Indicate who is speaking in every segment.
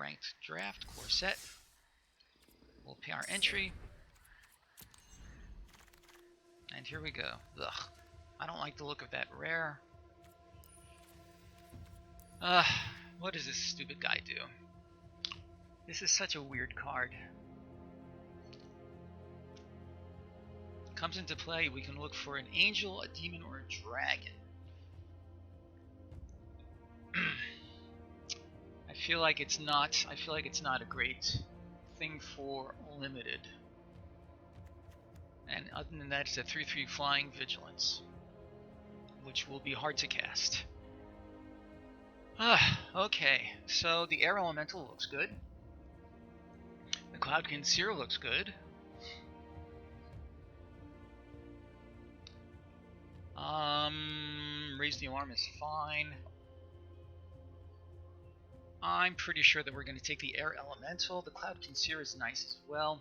Speaker 1: ranked draft core set. We'll pay our entry. And here we go. Ugh. I don't like the look of that rare. What does this stupid guy do? This is such a weird card. Comes into play, we can look for an angel, a demon, or a dragon. I feel like it's not a great thing for limited. And other than that, it's a 3/3 flying vigilance, which will be hard to cast. Okay, so the air elemental looks good. The cloud concealer looks good. Raise the alarm is fine. I'm pretty sure that we're going to take the air elemental. The cloud concealer is nice as well,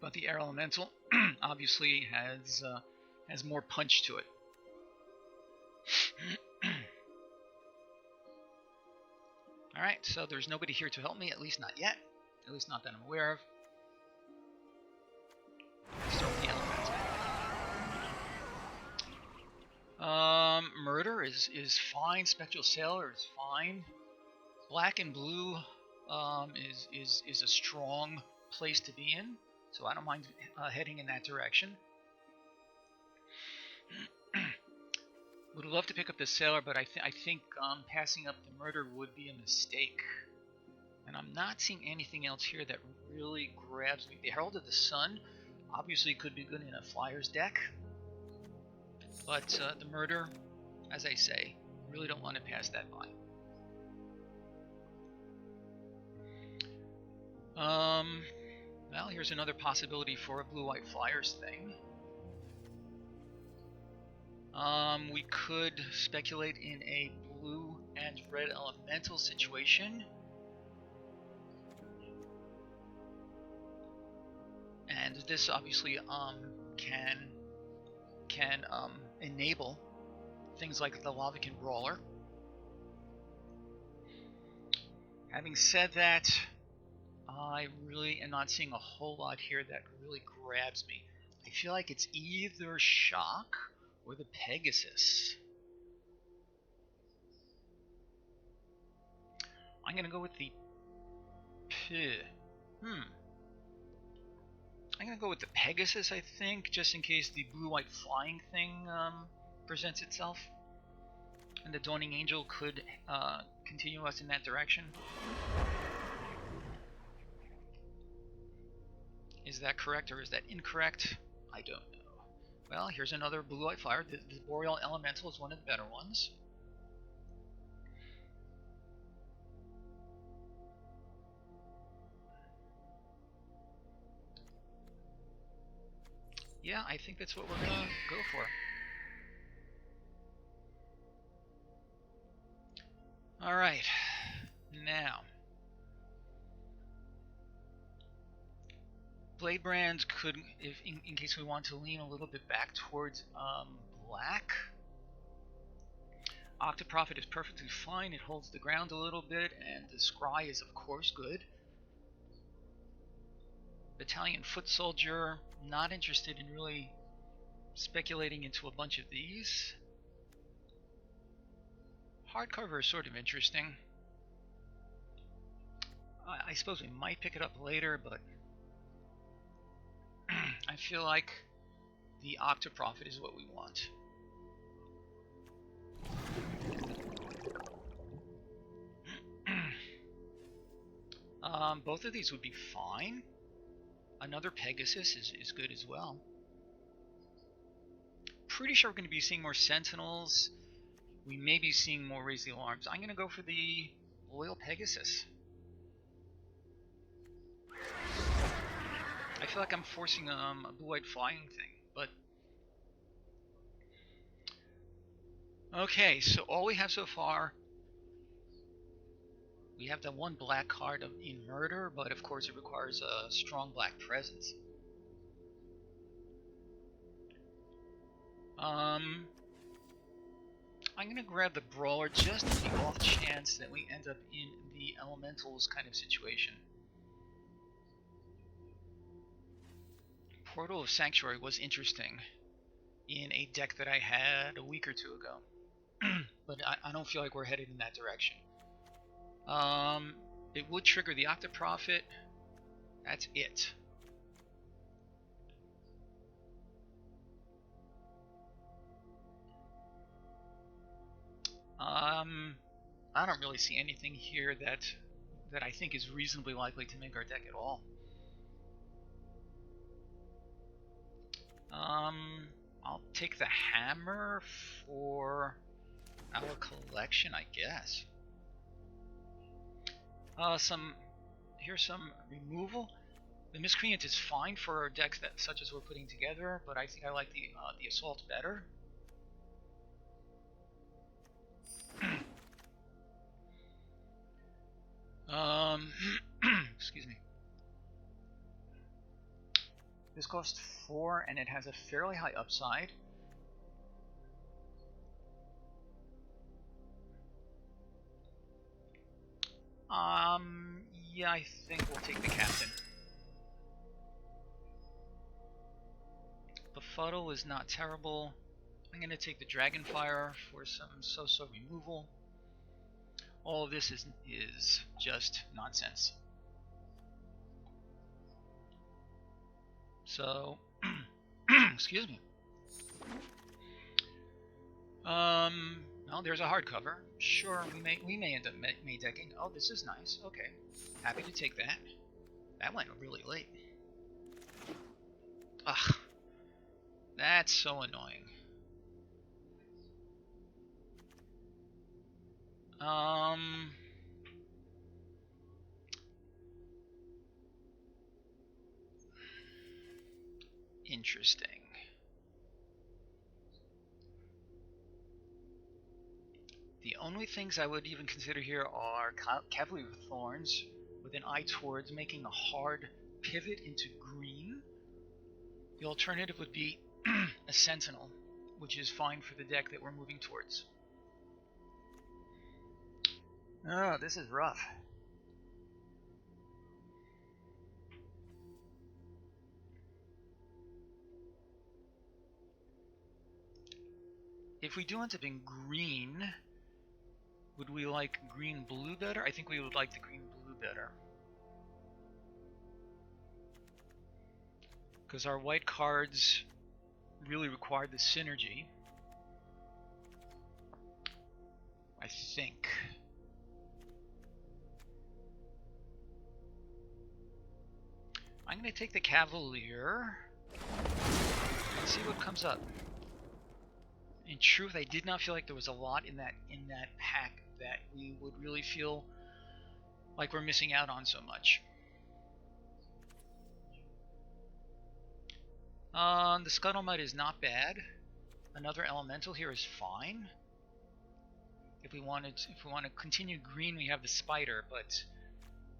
Speaker 1: but the air elemental obviously has more punch to it. Alright, so there's nobody here to help me, at least not yet. At least not that I'm aware of. Start with the elemental. Murder is fine. Spectral Sailor is fine. Black and blue is a strong place to be in, so I don't mind heading in that direction. Would love to pick up the Sailor, but I think passing up the Murder would be a mistake. And I'm not seeing anything else here that really grabs me. The Herald of the Sun obviously could be good in a Flyers deck, but the Murder, as I say, really don't want to pass that by. Well, here's another possibility for a blue-white Flyers thing. We could speculate in a blue and red elemental situation. And this obviously can enable things like the Lavacan Brawler. Having said that, I really am not seeing a whole lot here that really grabs me. I feel like it's either Shock or the Pegasus. I'm going to go with the I'm going to go with the Pegasus, I think, just in case the blue-white flying thing presents itself. And the Dawning Angel could continue us in that direction. Is that correct or is that incorrect? I don't know. Well, here's another blue-white flyer. The Boreal Elemental is one of the better ones. Yeah, I think that's what we're gonna go for. Alright, now Blade Brands could, if in case we want to lean a little bit back towards black. Octoprophet is perfectly fine. It holds the ground a little bit, and the Scry is of course good. Battalion Foot Soldier, not interested in really speculating into a bunch of these. Hardcover is sort of interesting. I suppose we might pick it up later, but I feel like the Octoprophet is what we want. Both of these would be fine. Another Pegasus is good as well. Pretty sure we're going to be seeing more Sentinels. We may be seeing more Raise the Alarms. I'm going to go for the Loyal Pegasus. I feel like I'm forcing a blue-white flying thing, but... Okay, so all we have so far... We have the one black card in Murder, but of course it requires a strong black presence. I'm going to grab the Brawler just on the off chance that we end up in the Elementals kind of situation. Portal of Sanctuary was interesting in a deck that I had a week or two ago. But I don't feel like we're headed in that direction. It would trigger the Octoprophet. That's it. I don't really see anything here that I think is reasonably likely to make our deck at all. I'll take the hammer for our collection, I guess. Here's some removal. The Miscreant is fine for our decks such as we're putting together, but I think I like the Assault better. Excuse me. This costs 4 and it has a fairly high upside. Yeah, I think we'll take the Captain. Befuddle is not terrible. I'm going to take the Dragonfire for some so-so removal. All of this is just nonsense. So, excuse me. Well, there's a hardcover. Sure, we may end up May decking. Oh, this is nice. Okay, happy to take that. That went really late. Ugh, that's so annoying. Interesting. The only things I would even consider here are Cavalry of Thorns, with an eye towards making a hard pivot into green. The alternative would be a Sentinel, which is fine for the deck that we're moving towards. Oh, this is rough. If we do end up in green, would we like green-blue better? I think we would like the green-blue better. Because our white cards really require the synergy. I think. I'm going to take the Cavalier and see what comes up. In truth, I did not feel like there was a lot in that pack that we would really feel like we're missing out on so much. The Scuttlemutt is not bad. Another Elemental here is fine. If we want to continue green, we have the Spider, but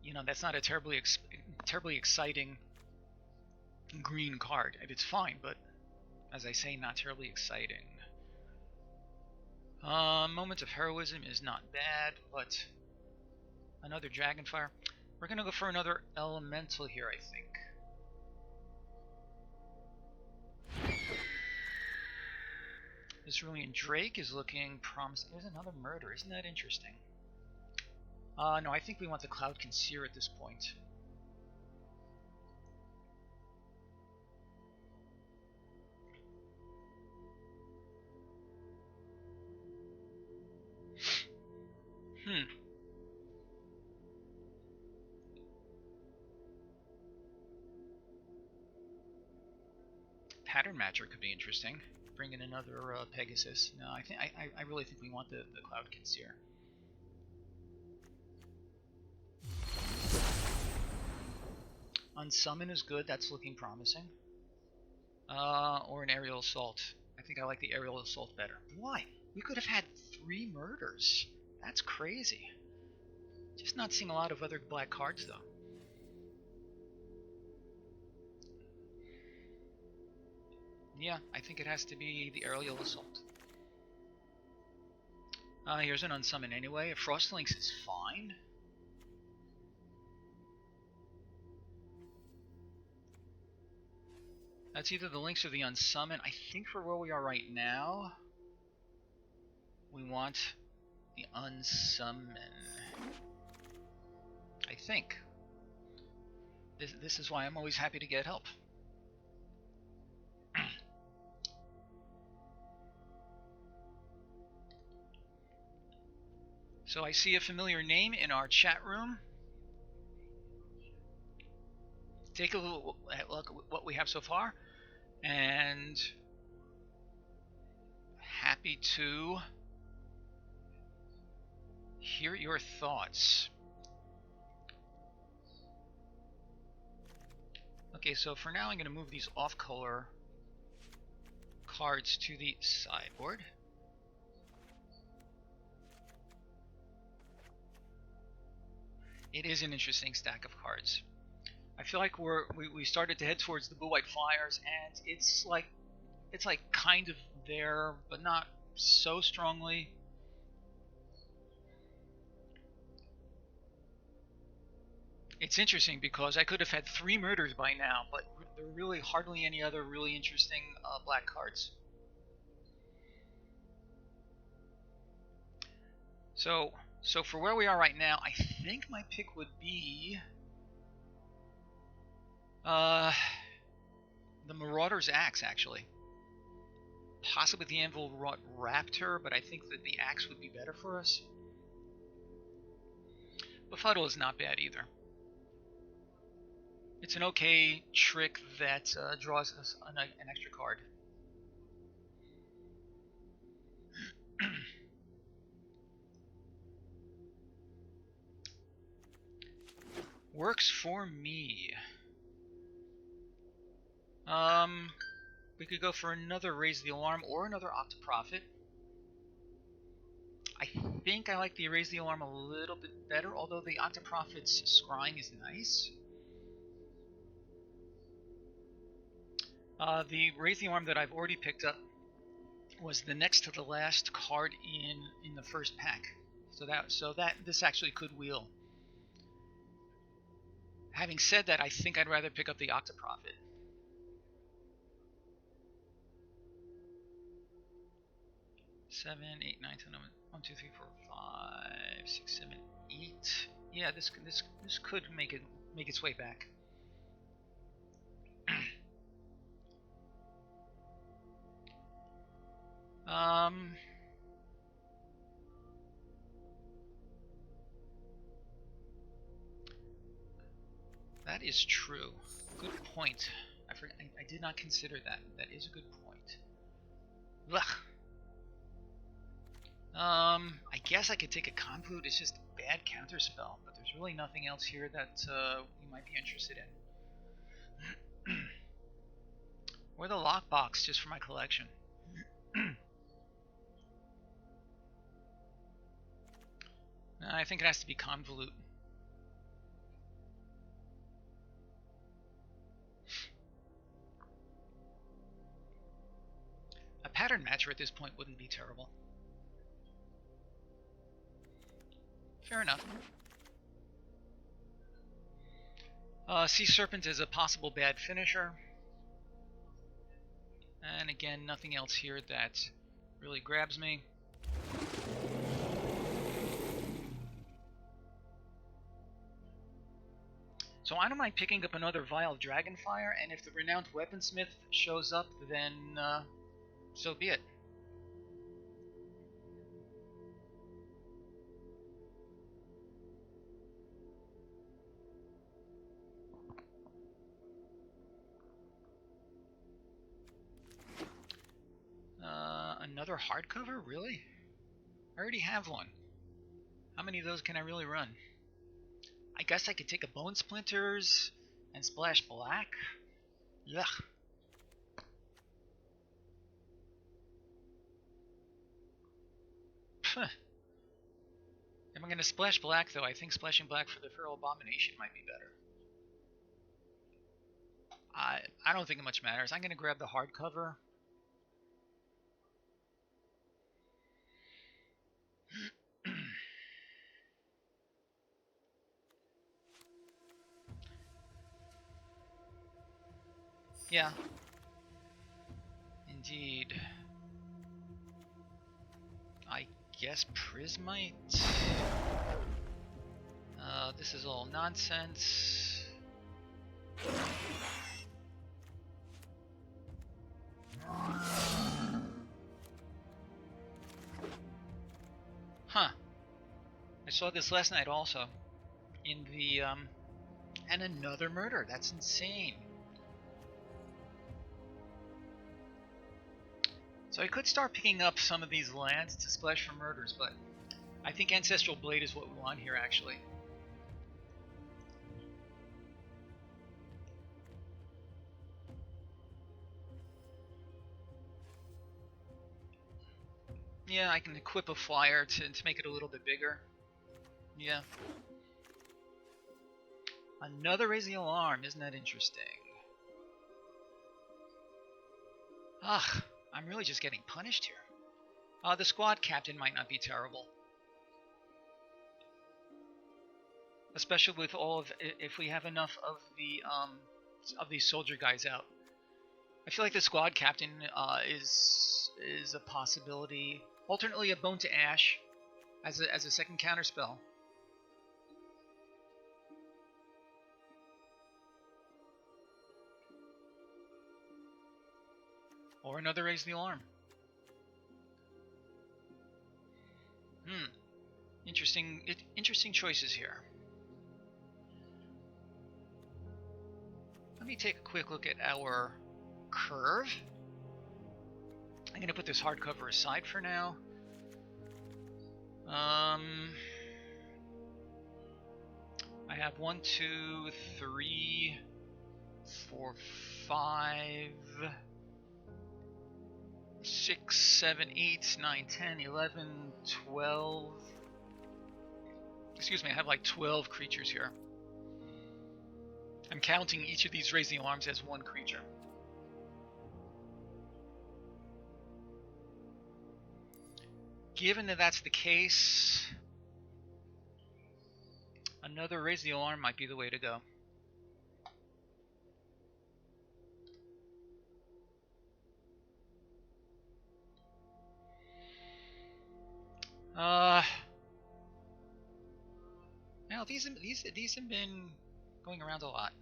Speaker 1: you know that's not a terribly exciting green card. It's fine, but as I say, not terribly exciting. Moment of Heroism is not bad, but another Dragonfire. We're gonna go for another Elemental here, I think. This Cerulean Drake is looking promising. There's another Murder. Isn't that interesting? No, I think we want the Cloud Conceer at this point. Pattern Matcher could be interesting. Bring in another Pegasus. No, I really think we want the Cloud Conceer. Unsummon is good. That's looking promising. Or an Aerial Assault. I think I like the Aerial Assault better. Why? We could have had 3 murders. That's crazy. Just not seeing a lot of other black cards, though. Yeah, I think it has to be the Aerial Assault. Here's an unsummon anyway. Frostlinks is fine. That's either the links or the unsummon. I think for where we are right now, we want the unsummon. I think. This is why I'm always happy to get help. So I see a familiar name in our chat room. Take a look at what we have so far. And happy to hear your thoughts. Okay, so for now I'm going to move these off-color cards to the sideboard. It is an interesting stack of cards. I feel like we started to head towards the blue-white flyers, and it's like kind of there, but not so strongly. It's interesting because I could have had 3 murders by now, but there are really hardly any other really interesting black cards. So for where we are right now, I think my pick would be the Marauder's Axe, actually. Possibly the Anvil Wrought Raptor, but I think that the Axe would be better for us. Befuddle is not bad either. It's an okay trick that draws us an extra card. Works for me. We could go for another Raise the Alarm or another Octoprophet. I think I like the Raise the Alarm a little bit better, although the Octoprophet's scrying is nice. The Raise the Alarm that I've already picked up was the next to the last card in the first pack. So this actually could wheel. Having said that, I think I'd rather pick up the Octoprophet. Seven, 8, 9, 10, 1, 2, 3, 4, 5, 6, 7, 8. Yeah, this could make its way back. That is true. Good point. I did not consider that. That is a good point. Ugh. I guess I could take a Convolute. It's just a bad counterspell, but there's really nothing else here that we might be interested in. Or the Lockbox, just for my collection. I think it has to be Convolute. A pattern matcher at this point wouldn't be terrible. Fair enough. Sea Serpent is a possible bad finisher. And again, nothing else here that really grabs me. So I don't mind picking up another Vial of Dragonfire, and if the Renowned Weaponsmith shows up, then so be it. Another hardcover? Really? I already have one. How many of those can I really run? I guess I could take a Bone Splinters and splash black. Ugh. If I'm going to splash black, though, I think splashing black for the Feral Abomination might be better. I don't think it much matters. I'm going to grab the hardcover. Yeah. Indeed. I guess Prismite? This is all nonsense. Huh. I saw this last night also. In the, and another murder. That's insane. So I could start picking up some of these lands to splash for murders, but I think Ancestral Blade is what we want here, actually. Yeah, I can equip a flyer to make it a little bit bigger. Yeah. Another Raise the Alarm, isn't that interesting? Ugh, I'm really just getting punished here. The squad captain might not be terrible. Especially with all of, if we have enough of these soldier guys out. I feel like the squad captain is a possibility. Alternately, a Bone to Ash as a second counter spell. Or another Raise the Alarm. Interesting choices here. Let me take a quick look at our curve. I'm going to put this hardcover aside for now. I have 1, 2, 3, 4, 5, 6, 7, 8, 9, 10, 11, 12. Excuse me, I have like 12 creatures here. I'm counting each of these Raise the Alarms as one creature. Given that that's the case, another Raise the Alarm might be the way to go. Now these have been going around a lot.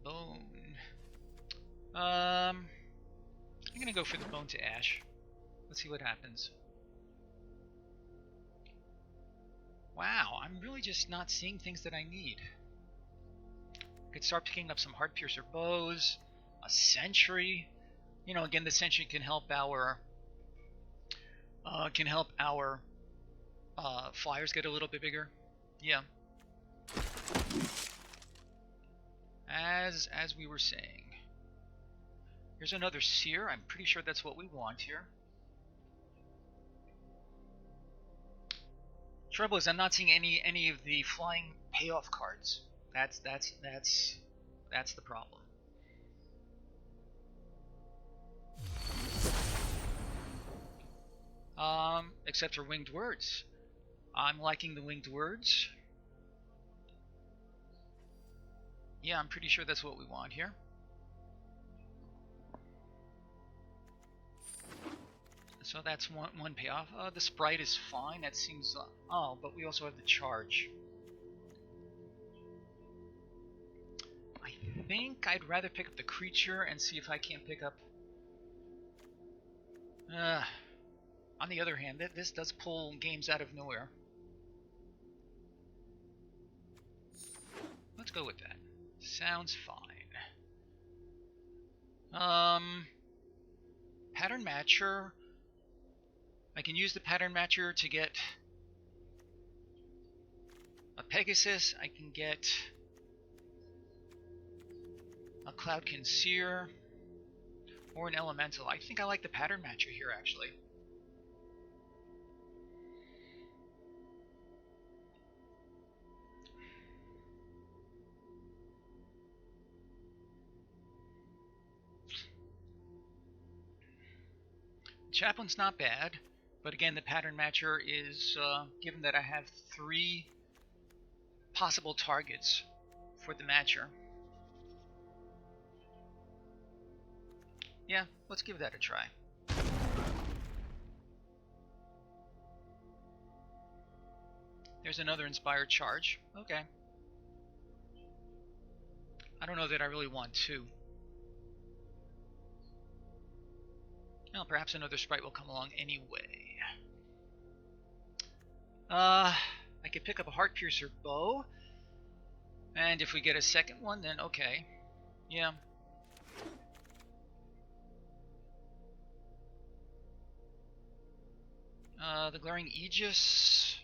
Speaker 1: Bone. I'm gonna go for the Bone to Ash. Let's see what happens. Wow, I'm really just not seeing things that I need. I could start picking up some Heartpiercer bows, a Sentry. You know, again, the Sentry can help our flyers get a little bit bigger. Yeah. As we were saying. Here's another Seer. I'm pretty sure that's what we want here. Trouble is, I'm not seeing any of the flying payoff cards. That's the problem. Except for Winged Words. I'm liking the Winged Words. Yeah, I'm pretty sure that's what we want here. So that's one payoff. The Sprite is fine. That seems... oh, but we also have the Charge. I think I'd rather pick up the creature and see if I can't pick up... on the other hand, this does pull games out of nowhere. Let's go with that. Sounds fine. Pattern Matcher. I can use the Pattern Matcher to get a Pegasus. I can get a Cloudkin Seer or an Elemental. I think I like the Pattern Matcher here, actually. Chaplain's not bad. But again, the pattern matcher is given that I have 3 possible targets for the matcher. Yeah, let's give that a try. There's another inspired charge. Okay. I don't know that I really want 2. Well, perhaps another sprite will come along anyway. I could pick up a Heart Piercer bow. And if we get a second one, then okay. Yeah. The Glaring Aegis.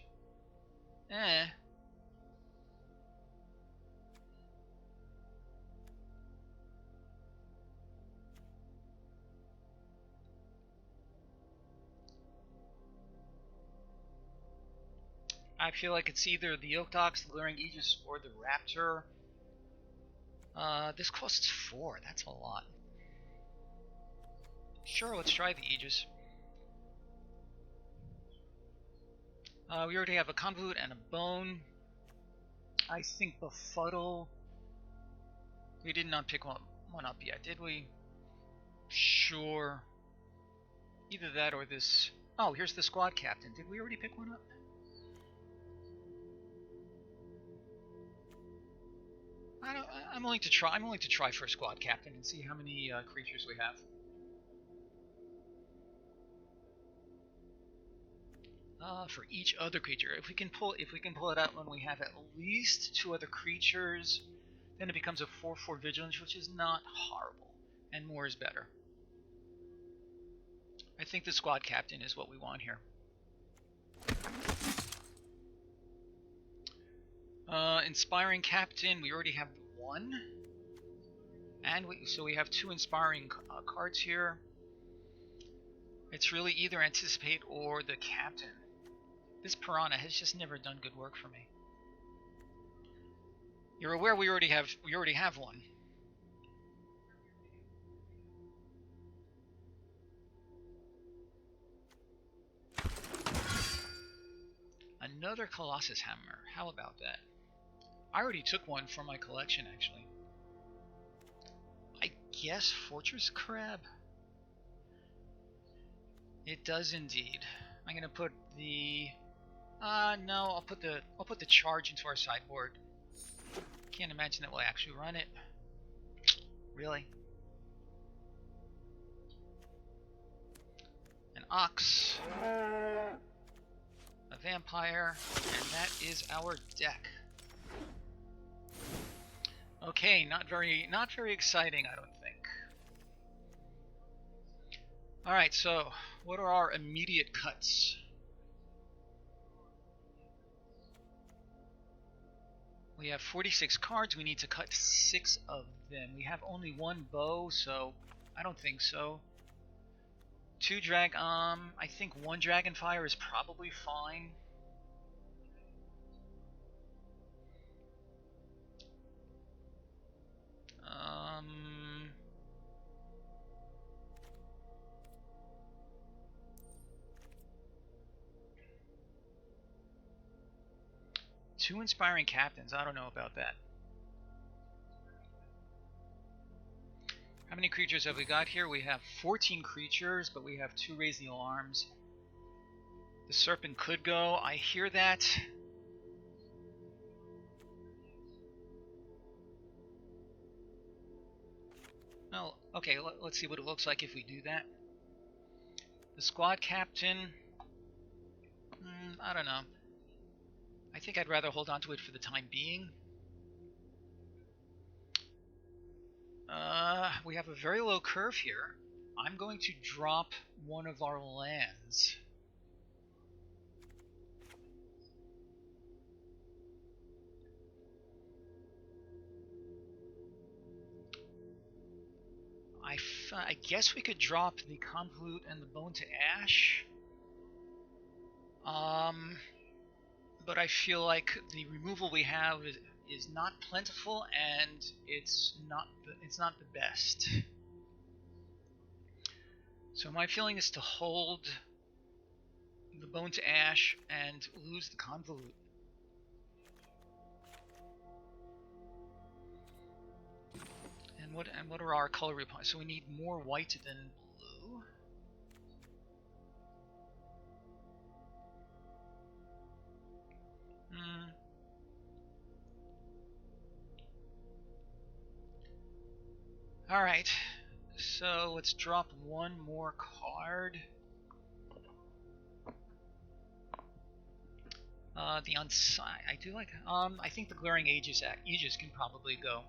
Speaker 1: I feel like it's either the Oak Dogs, the Glaring Aegis, or the Raptor. This costs 4. That's a lot. Sure, let's try the Aegis. We already have a Convolute and a Bone. I think Befuddle. We did not pick one up yet, did we? Sure. Either that or this. Oh, here's the Squad Captain. Did we already pick one up? I'm willing to try. I'm willing to try for a Squad Captain and see how many creatures we have. For each other creature, if we can pull it out when we have at least 2 other creatures, then it becomes a 4/4 vigilance, which is not horrible, and more is better. I think the Squad Captain is what we want here. Inspiring Captain, we already have 1, and so we have 2 inspiring cards here. It's really either Anticipate or the Captain. This Piranha has just never done good work for me. You're aware we already have 1. Another Colossus Hammer. How about that? I already took one from my collection, actually. I guess Fortress Crab? It does indeed. I'm gonna put the no, I'll put the charge into our sideboard. Can't imagine that we'll actually run it. Really? An Ox, a Vampire, and that is our deck. Okay, not very exciting, I don't think. Alright, so what are our immediate cuts? We have 46 cards, we need to cut 6 of them. We have only 1 bow, so I don't think so. 2 I think 1 Dragonfire is probably fine. Two Inspiring Captains, I don't know about that. How many creatures have we got here? We have 14 creatures, but we have 2 Raise the Alarms. The Serpent could go, I hear that. Oh, okay, let's see what it looks like if we do that. The Squad Captain, I don't know. I think I'd rather hold on to it for the time being. We have a very low curve here. I'm going to drop one of our lands. I guess we could drop the Convolute and the Bone to Ash. But I feel like the removal we have is not plentiful, and it's not the best. So my feeling is to hold the Bone to Ash and lose the Convolute. And what are our color replies? So we need more white than blue. Alright, so let's drop one more card. The Unside, I do like, I think the Glaring Aegis can probably go.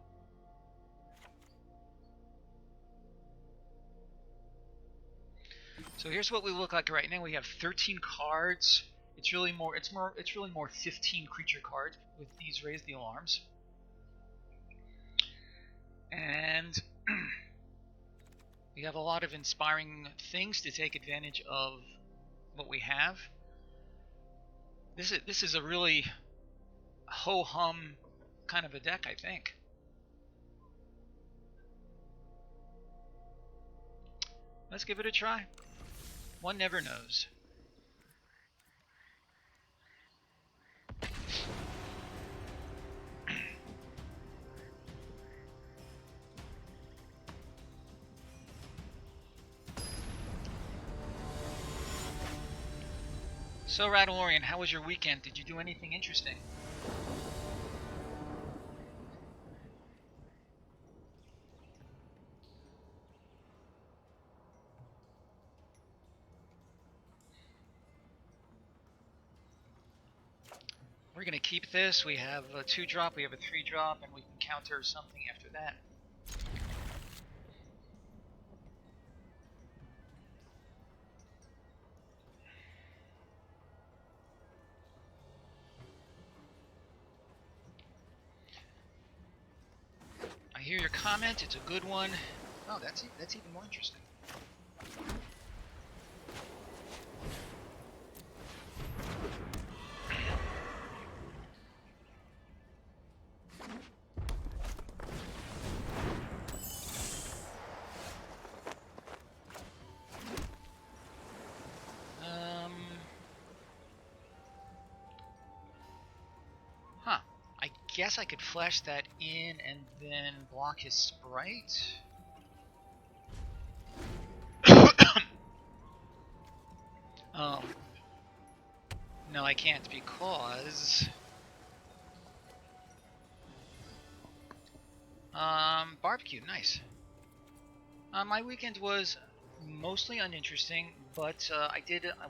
Speaker 1: So here's what we look like right now. We have 13 cards. It's really more 15 creature cards with these Raise the Alarms. And we have a lot of inspiring things to take advantage of what we have. This is a really ho-hum kind of a deck, I think. Let's give it a try. One never knows. So, Radalorian, how was your weekend? Did you do anything interesting? We're going to keep this. We have a 2-drop, we have a 3-drop, and we can counter something after that. I hear your comment. It's a good one. Oh, that's even more interesting. I guess I could flash that in and then block his sprite. No, I can't because barbecue, nice. My weekend was mostly uninteresting, but I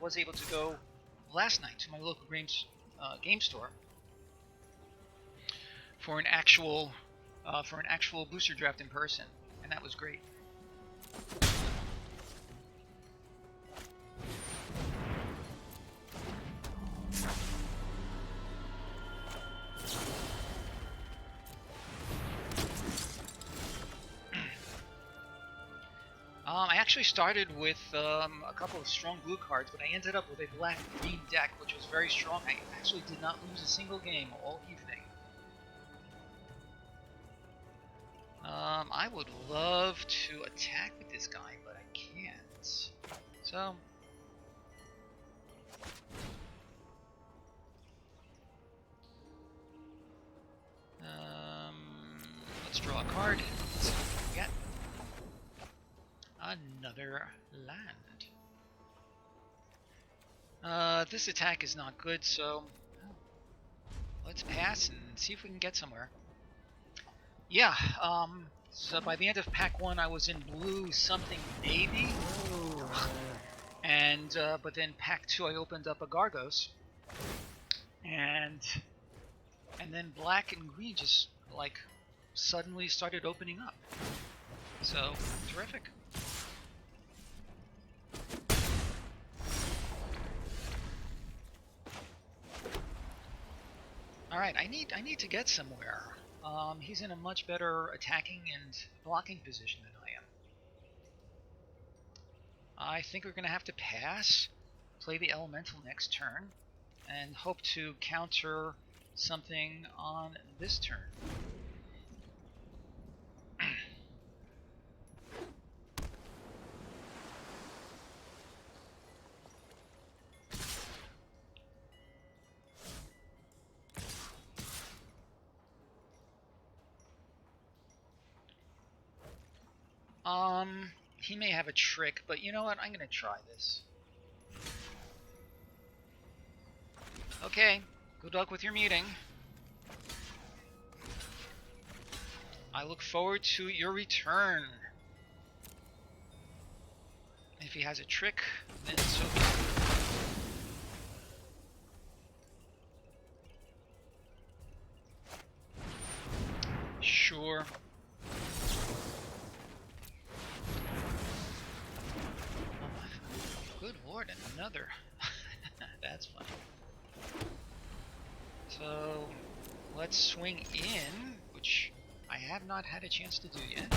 Speaker 1: was able to go last night to my local game store for an actual booster draft in person, and that was great. I actually started with a couple of strong blue cards, but I ended up with a black-green deck, which was very strong. I actually did not lose a single game all evening. I would love to attack with this guy, but I can't. So... let's draw a card. Let's see what we get. Another land. This attack is not good, so let's pass and see if we can get somewhere. Yeah, so by the end of pack 1 I was in blue something maybe. And but then pack 2 I opened up a Gargos. And then black and green just like suddenly started opening up. So terrific. Alright, I need to get somewhere. He's in a much better attacking and blocking position than I am. I think we're going to have to pass, play the elemental next turn, and hope to counter something on this turn. He may have a trick, but you know what? I'm gonna try this. Okay, good luck with your meeting. I look forward to your return. If he has a trick, then so be it. Sure. Good lord, another. That's funny. So, let's swing in, which I have not had a chance to do yet.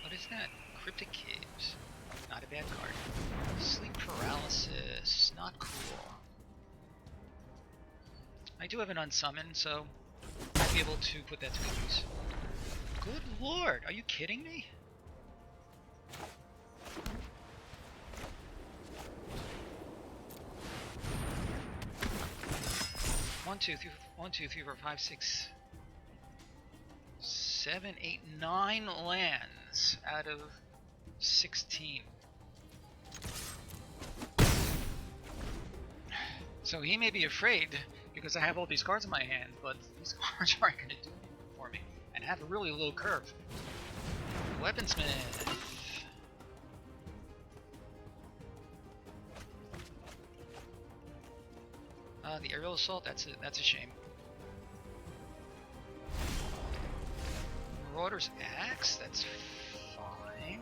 Speaker 1: What is that? Cryptic Caves. Not a bad card. Sleep Paralysis. Not cool. I do have an unsummon, so I'll be able to put that to good use. Good lord, are you kidding me? One, two, three, 4, 5, 6, 7, 8, 9 lands out of 16. So he may be afraid because I have all these cards in my hand, but these cards aren't going to do anything for me and have a really low curve. Weaponsmith. The aerial assault, that's a shame. Marauder's Axe, that's fine.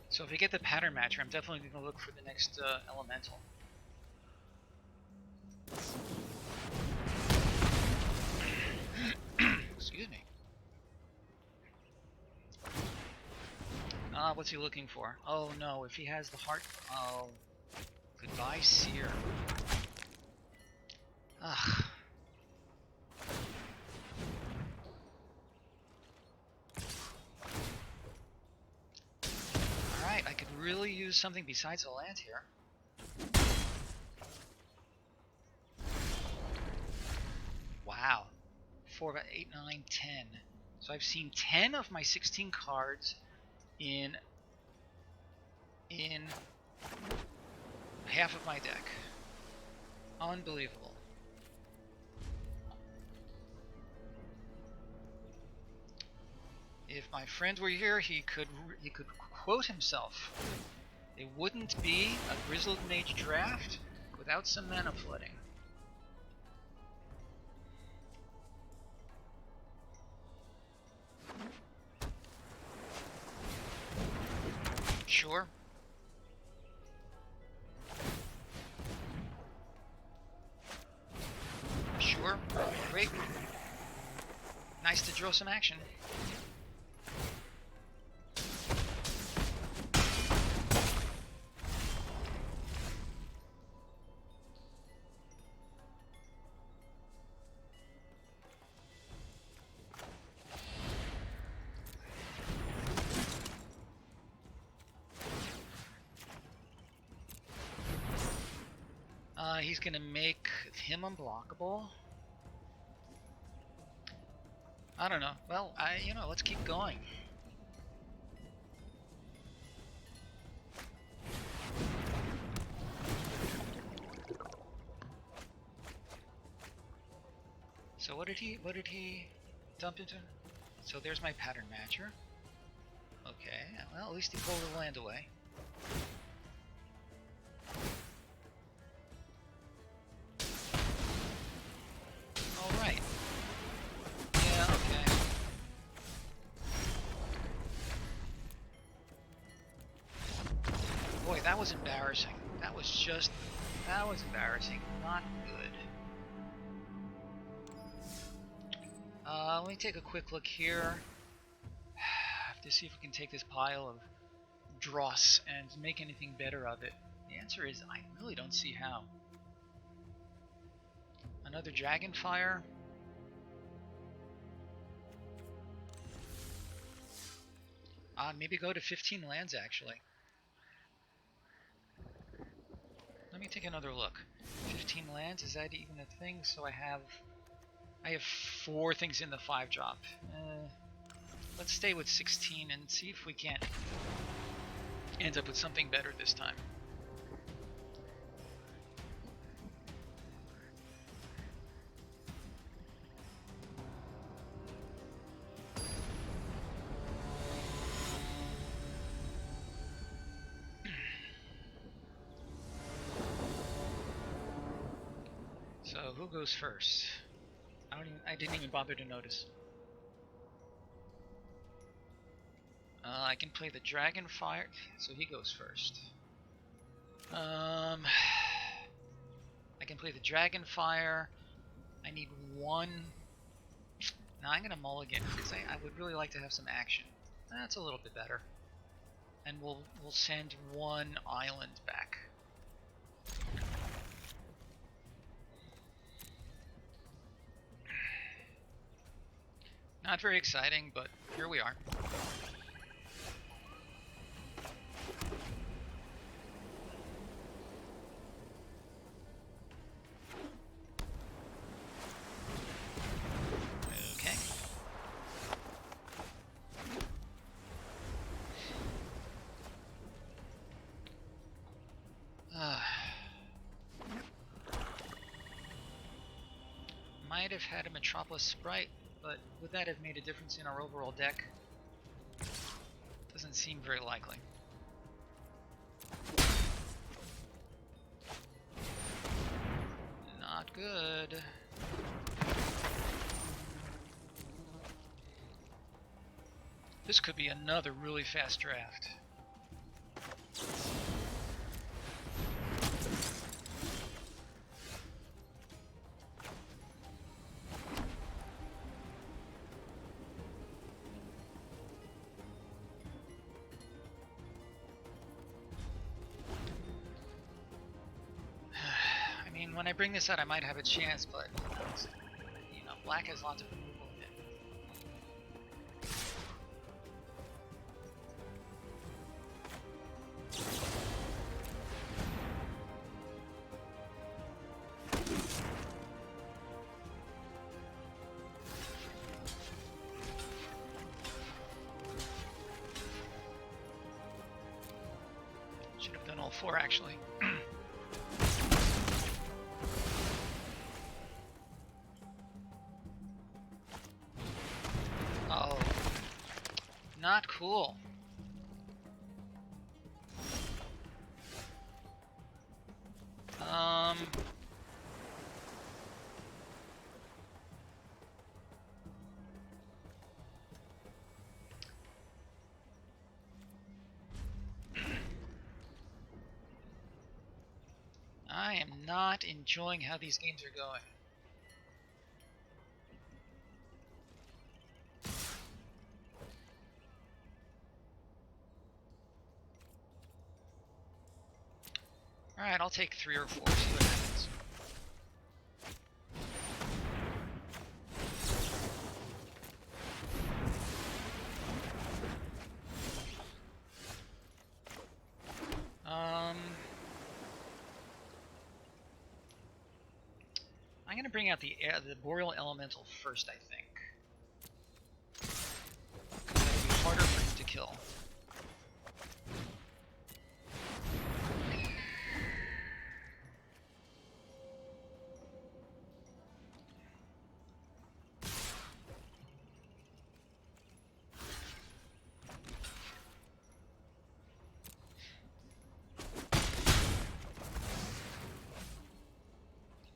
Speaker 1: So if we get the pattern matcher, I'm definitely going to look for the next elemental. Excuse me. What's he looking for? Oh no, if he has the heart... Oh. Goodbye, Seer. Ugh. Alright, I could really use something besides a land here. Wow. 4, 8, 9, 10. So I've seen 10 of my 16 cards in half of my deck. Unbelievable. If my friend were here, he could quote himself. It wouldn't be a grizzledmage draft without some mana flooding. Sure. Sure. Great. Nice to draw some action. He's gonna make him unblockable. I don't know. Well, let's keep going. So what did he dump into? So there's my pattern matcher. Okay, well at least he pulled the land away. Alright. Yeah, okay. that was embarrassing. That was embarrassing. Not good. Let me take a quick look here. Have to see if we can take this pile of dross and make anything better of it. The answer is I really don't see how. Another dragonfire. Maybe go to 15 lands actually. Let me take another look. 15 lands, is that even a thing? So I have 4 things in the 5-drop. Let's stay with 16 and see if we can't end up with something better this time. So who goes first? I didn't even bother to notice. I can play the Dragonfire, so he goes first. I can play the Dragonfire. I need 1. Now I'm gonna mulligan because I would really like to have some action. That's a little bit better. And we'll send 1 island back. Not very exciting, but here we are. Okay. Might have had a Metropolis Sprite, but would that have made a difference in our overall deck? Doesn't seem very likely. Not good. This could be another really fast draft. When I bring this out, I might have a chance, but you know, black has lots of removal in it. Should have done all 4 actually. Not cool. I am not enjoying how these games are going. Alright, I'll take 3 or 4, see what happens. I'm gonna bring out the Boreal Elemental first, I think. Because that'll be harder for him to kill.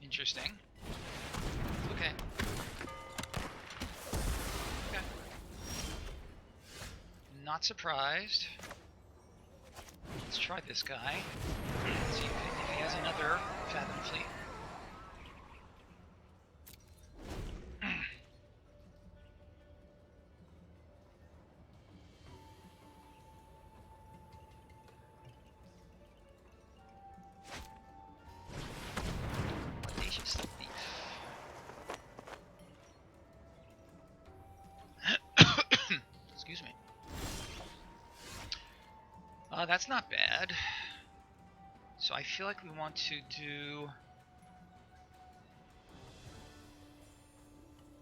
Speaker 1: Interesting. Okay. Okay. Not surprised. Let's try this guy. See if he has another Fathom Fleet. Audacious Thief. Excuse me. That's not bad. So I feel like we want to do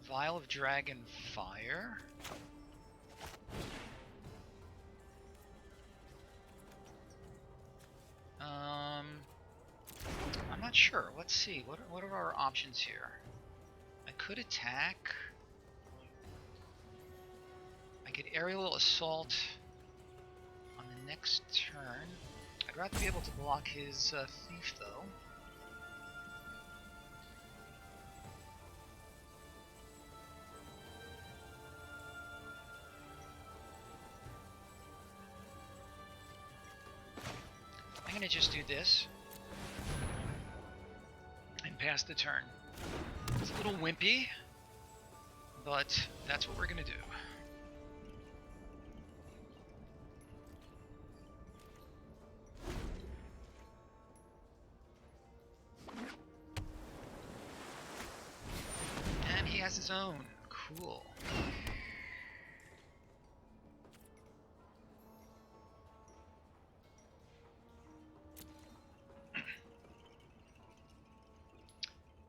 Speaker 1: Vial of Dragon Fire. I'm not sure. Let's see. What are our options here? I could attack. I could aerial assault on the next turn. I'd rather be able to block his thief, though. I'm gonna just do this and pass the turn. It's a little wimpy, but that's what we're gonna do. And he has his own. Cool.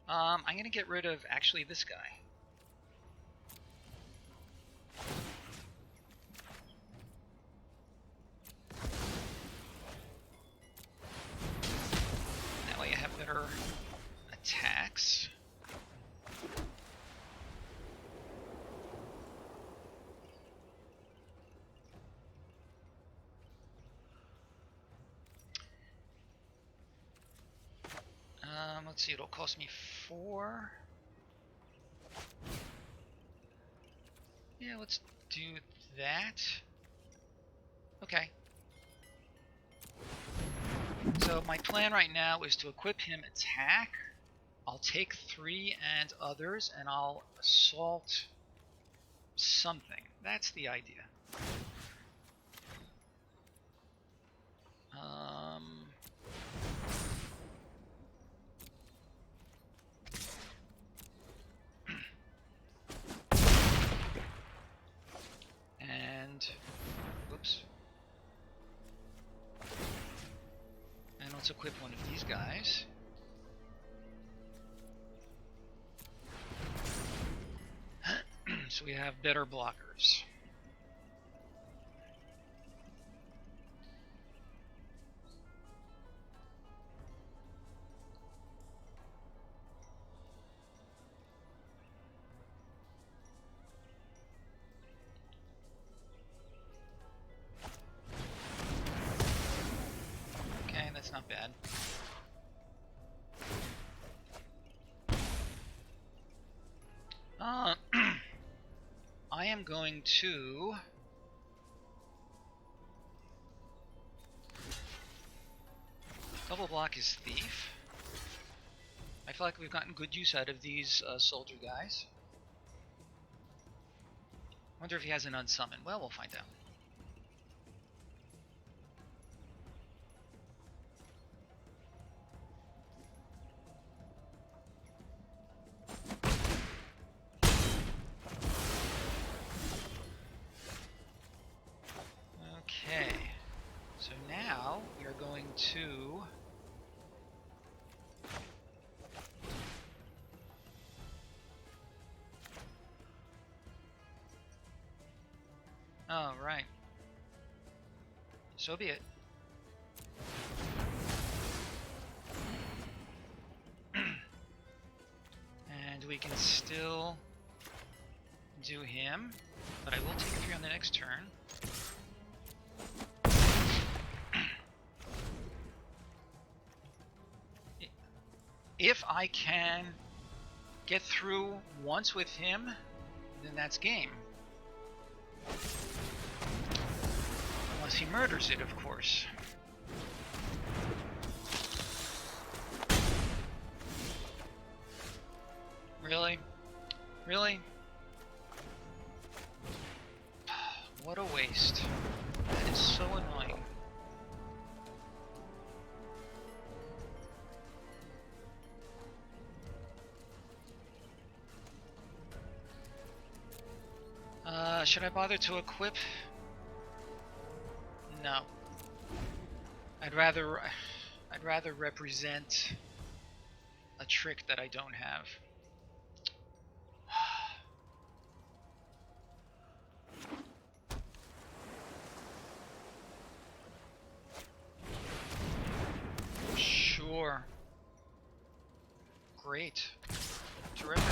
Speaker 1: I'm going to get rid of, actually, this guy. That way I have better attacks. Let's see, it'll cost me 4. Yeah, let's do that. Okay. So my plan right now is to equip him attack. I'll take 3 and others, and I'll assault something. That's the idea. Whoops. And let's equip one of these guys. So we have better blockers. Not bad. I am going to double block his thief. I feel like we've gotten good use out of these soldier guys. Wonder if he has an unsummon. Well, we'll find out. To oh, right. So be it. And we can still do him, but I will take a 3 on the next turn. If I can get through once with him, then that's game. Unless he murders it, of course. Really? Really? What a waste. That is so annoying. Should I bother to equip? No. I'd rather represent a trick that I don't have. Sure. Great. Terrific.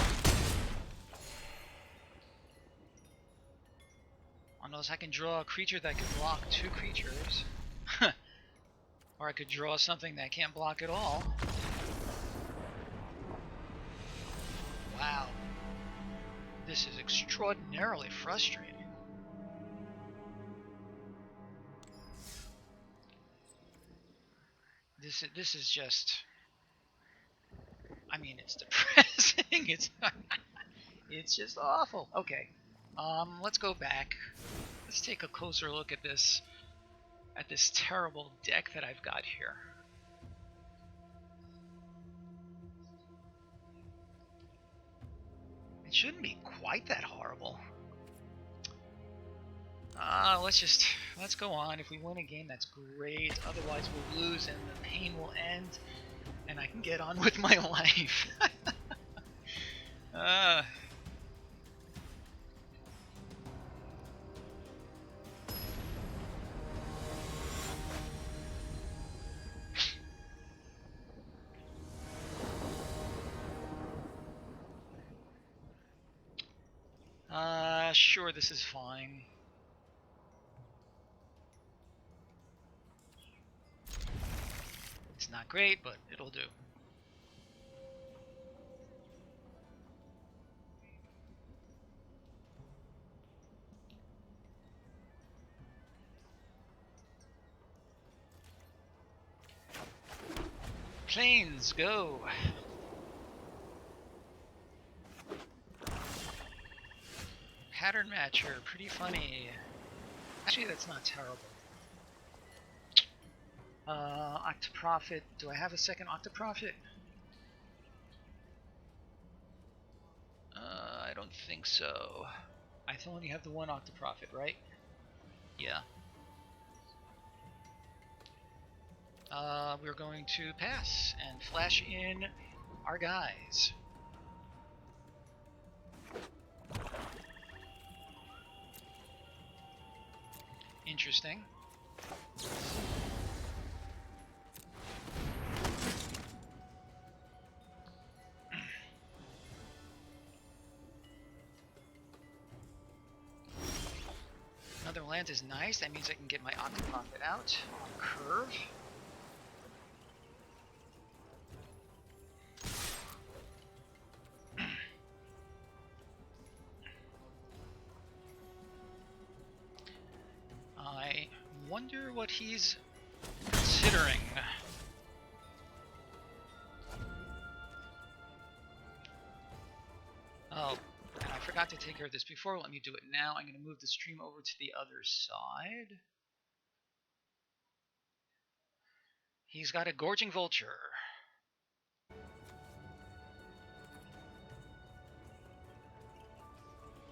Speaker 1: Unless I can draw a creature that can block two creatures. Or I could draw something that can't block at all. Wow. This is extraordinarily frustrating. This is just... I mean, it's depressing. It's just awful. Okay. Let's go back. Let's take a closer look at this terrible deck that I've got here. It shouldn't be quite that horrible. Let's go on. If we win a game, that's great. Otherwise, we'll lose and the pain will end, and I can get on with my life. Sure, this is fine. It's not great, but it'll do. Planes, go! Pattern matcher, pretty funny. Actually, that's not terrible. Octoprophet. Do I have a second Octoprophet? I don't think so. I only have the one Octoprophet, right? Yeah. We're going to pass and flash in our guys. Interesting. Another land is nice. That means I can get my Octoprophet out on curve. I wonder what he's considering. Oh, and I forgot to take care of this before. Let me do it now. I'm going to move the stream over to the other side. He's got a Gorging Vulture.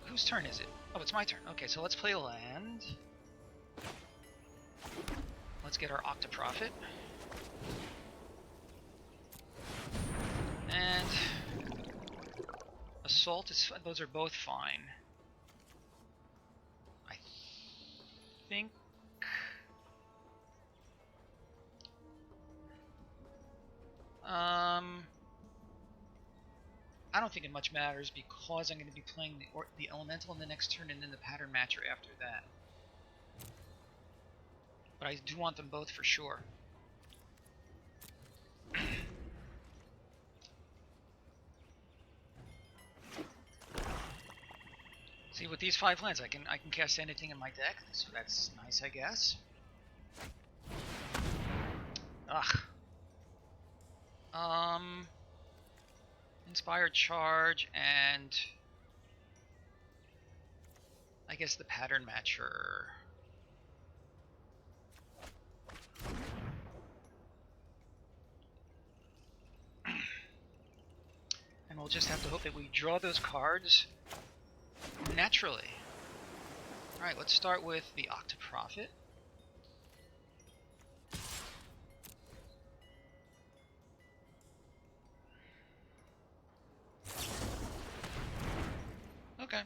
Speaker 1: Whose turn is it? Oh, it's my turn. Okay, so let's play a land. Let's get our Octoprophet. And Assault is... those are both fine. I think... I don't think it much matters because I'm going to be playing the Elemental in the next turn and then the Pattern Matcher after that. But I do want them both for sure. See, with these 5 lands, I can cast anything in my deck, so that's nice, I guess. Ugh. Inspired Charge, and I guess the Pattern Matcher. And we'll just have to hope that we draw those cards naturally. Alright, let's start with the Octoprophet. Okay.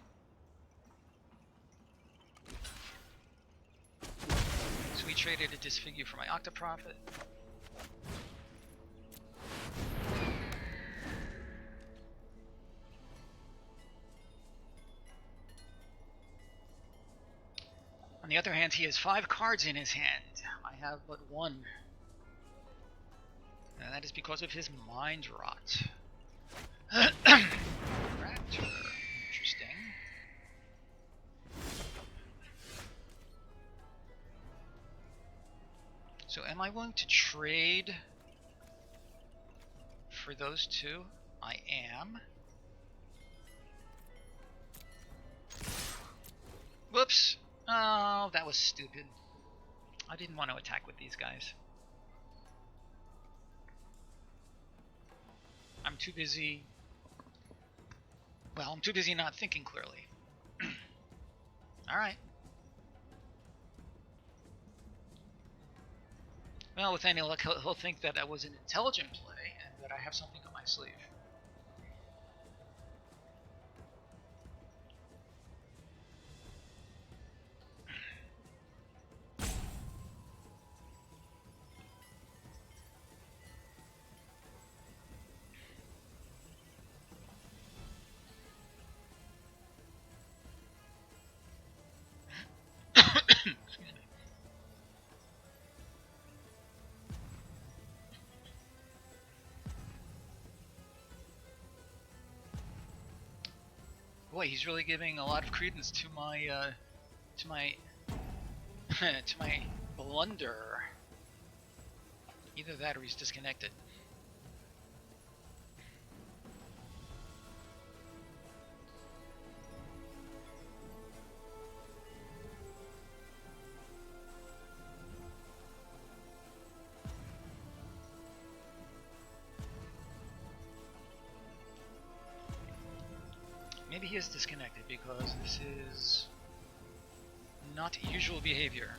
Speaker 1: So we traded a Disfigure for my Octoprophet. On the other hand, he has 5 cards in his hand. I have but 1. And that is because of his Mind Rot. Raptor. Interesting. So am I willing to trade for those two? I am. Whoops. Oh, that was stupid. I didn't want to attack with these guys. I'm too busy. Well, I'm too busy not thinking clearly. Alright. Well, with any luck, he'll think that that was an intelligent play and that I have something up my sleeve. Excuse me. Boy, he's really giving a lot of credence to my to my blunder. Either that or he's disconnected. Maybe he is disconnected because this is not usual behavior.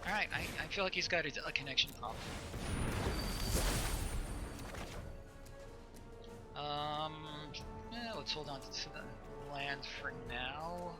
Speaker 1: Alright, I feel like he's got a connection problem. Yeah, let's hold on to the land for now.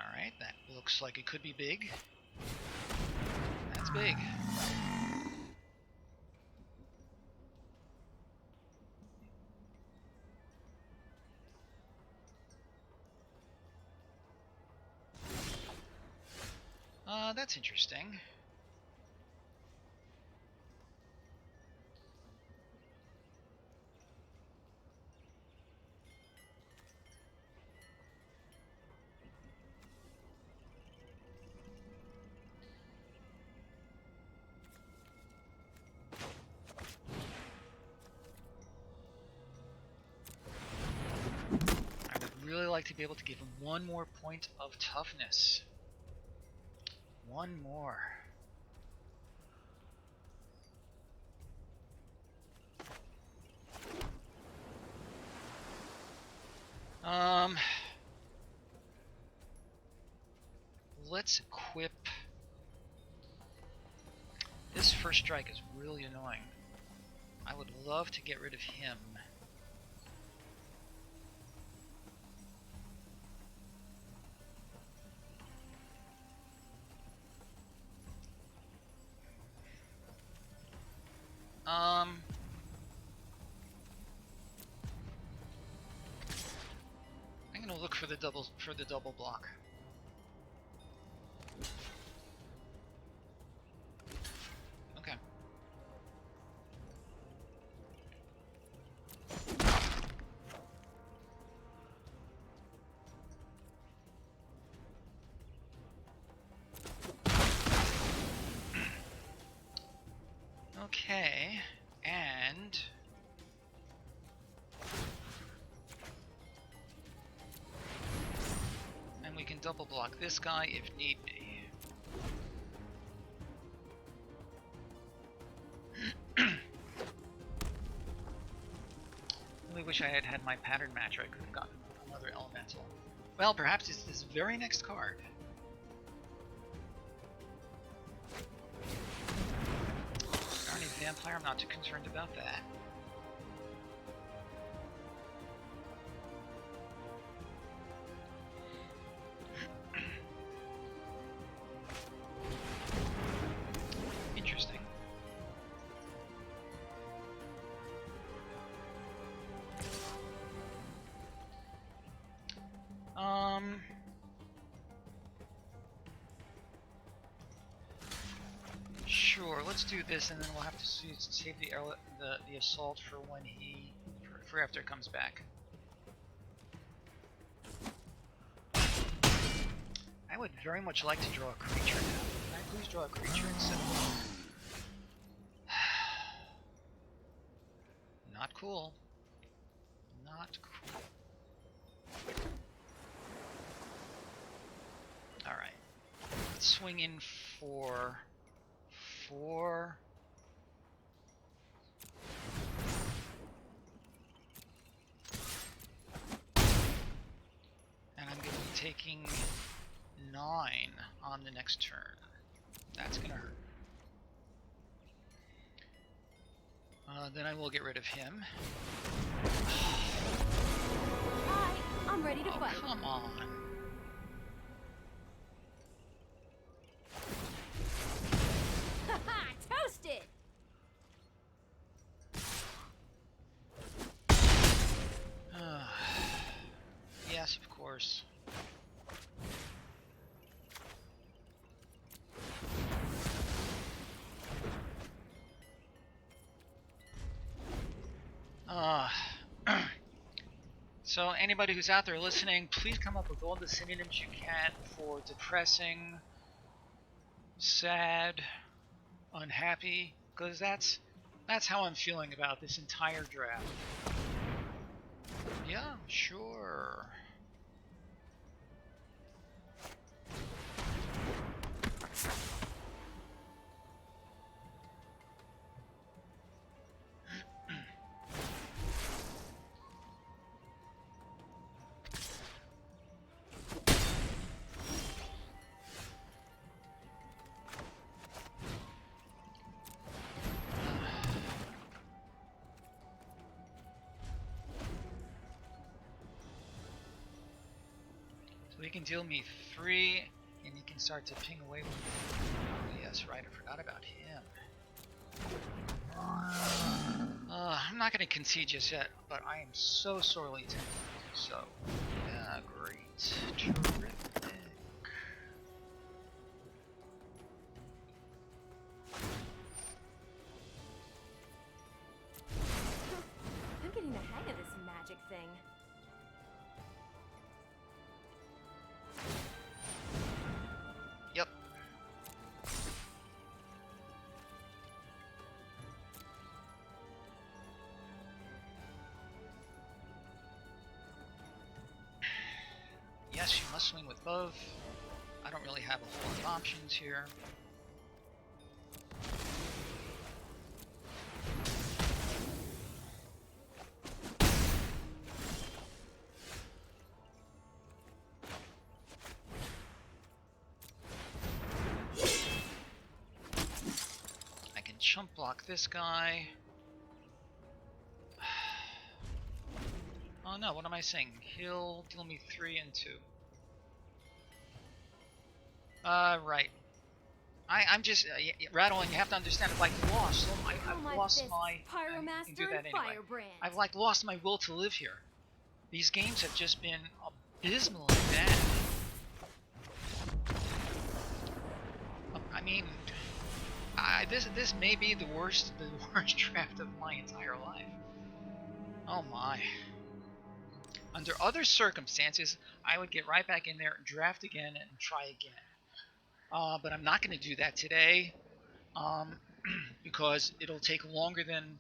Speaker 1: Alright, that looks like it could be big. That's big. That's interesting. I would really like to be able to give him one more point of toughness. One more. Let's equip. This first strike is really annoying. I would love to get rid of him. the double block. Okay. Okay, and we can double block this guy if need be. Really wish I had had my pattern match, or I could have gotten another elemental. Well, perhaps it's this very next card. Darn it, vampire, I'm not too concerned about that. Interesting. Sure, let's do this, and then we'll have to save the assault for when for after it comes back. I would very much like to draw a creature now. Can I please draw a creature instead of... Not cool. Not cool. Alright. Let's swing in for 4. And I'm going to be taking 9 on the next turn. That's going to hurt. Then I will get rid of him.
Speaker 2: Hi, I'm ready to fight.
Speaker 1: Come on.
Speaker 2: Toasted!
Speaker 1: Yes, of course. So anybody who's out there listening, please come up with all the synonyms you can for depressing, sad, unhappy, because that's how I'm feeling about this entire draft. Yeah, sure. So he can deal me 3, and he can start to ping away with me. Oh, yes, right, I forgot about him. I'm not going to concede just yet, but I am so sorely tempted. So, yeah, great. Terrific.
Speaker 2: I'm getting the hang of this magic thing.
Speaker 1: Yep. Yes, you must swing with both. I don't really have a whole lot of options here. I can chump block this guy. Oh no, what am I saying? He'll deal me 3 and 2. Right. I'm just rattling. You have to understand. I've like lost. I've lost my. You can do that anyway. I've like lost my will to live here. These games have just been a dismally bad. I mean, this may be the worst draft of my entire life. Oh my. Under other circumstances, I would get right back in there, draft again, and try again. But I'm not going to do that today because it'll take longer than,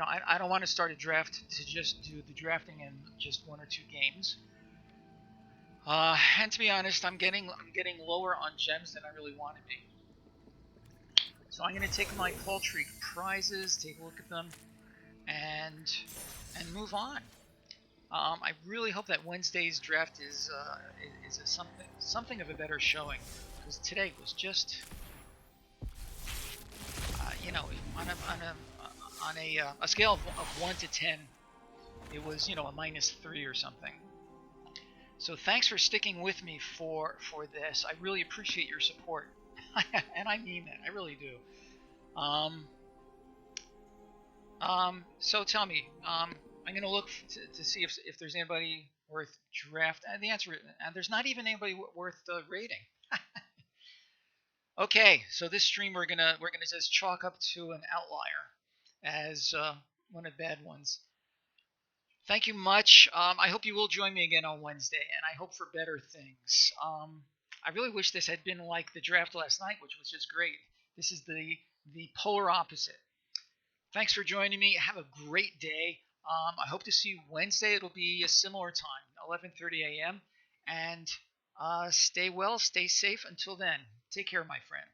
Speaker 1: I don't want to start a draft to just do the drafting in just 1 or 2 games. And to be honest, I'm getting lower on gems than I really want to be. So I'm going to take my paltry prizes, take a look at them, and move on. I really hope that Wednesday's draft is something of a better showing, because today was just, on a scale of 1 to 10, it was a -3 or something. So thanks for sticking with me for this. I really appreciate your support, and I mean that. I really do. So tell me, I'm going to look to see if there's anybody worth draft. And the answer is, there's not even anybody worth rating. Okay, so this stream we're gonna just chalk up to an outlier as one of the bad ones. Thank you much. I hope you will join me again on Wednesday, and I hope for better things. I really wish this had been like the draft last night, which was just great. This is the polar opposite. Thanks for joining me. Have a great day. I hope to see you Wednesday. It'll be a similar time, 11:30 a.m. And stay well, stay safe. Until then, take care, my friend.